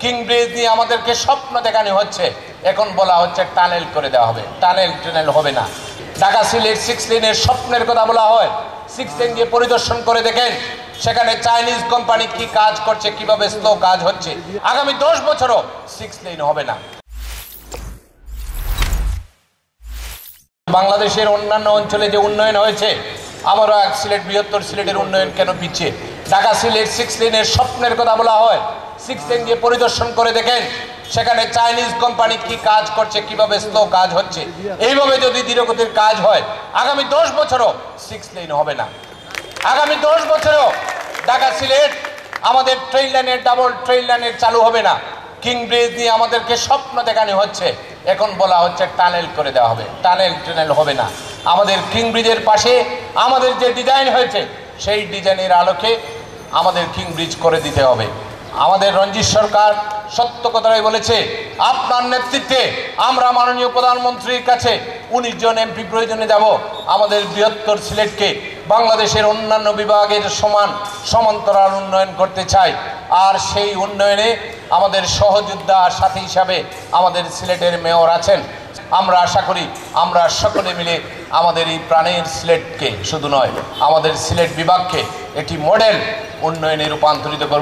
King bridge নিয়ে আমাদেরকে স্বপ্ন দেখানো হচ্ছে, এখন বলা হচ্ছে টানেল করে দেওয়া হবে। টানেল হবে না। ঢাকা সিলেট 6 লেনের স্বপ্নের কথা বলা হয়। 6 লেন গিয়ে পরিদর্শন করে দেখেন সেখানে চাইনিজ কোম্পানি কি কাজ করছে, কিভাবে স্লো কাজ হচ্ছে। আগামী 10 বছরও 6 লেন হবে না। বাংলাদেশের অন্যান্য অঞ্চলে যে উন্নয়ন হয়েছে, আমারও সিলেট বৃহত্তর সিলেটের উন্নয়ন কেন পিছিয়ে? ঢাকা সিলেট 6 লেনের স্বপ্নের কথা বলা হয়। 6 লেন গিয়ে পরিদর্শন করে দেখেন সেখানে চাইনিজ কোম্পানি কি কাজ করছে, কিভাবে স্লো কাজ হচ্ছে। এইভাবে যদি ধীরগতির কাজ হয়, আগামী 10 বছরও 6 লেন হবে না। আগামী 10 বছরও ঢাকা সিলেট আমাদের ট্রেন লাইনের, ডাবল ট্রেন লাইনের চালু হবে না। কিং ব্রিজ নিয়ে আমাদেরকে স্বপ্ন দেখানো হচ্ছে, এখন বলা হচ্ছে টানেল করে দেওয়া হবে। টানেল হবে না। আমাদের কিং ব্রিজের পাশে আমাদের যে ডিজাইন হয়েছে, সেই ডিজাইনের আলোকে আমাদের কিং ব্রিজ করে দিতে হবে। আমাদের রঞ্জিত সরকার সত্য কথাই বলেছে, আপনার নেতৃত্বে আমরা মাননীয় প্রধানমন্ত্রীর কাছে 19 জন এমপি প্রয়োজনে যাব। আমাদের বৃহত্তর সিলেটকে বাংলাদেশের অন্যান্য বিভাগের সমান্তরাল উন্নয়ন করতে চাই। আর সেই উন্নয়নে আমাদের সহযোদ্ধা সাথী হিসাবে আমাদের সিলেটের মেয়র আছেন। আমরা আশা করি আমরা সকলে মিলে আমাদের এই প্রাণের সিলেটকে, শুধু নয় আমাদের সিলেট বিভাগকে একটি মডেল উন্নয়নে রূপান্তরিত করব।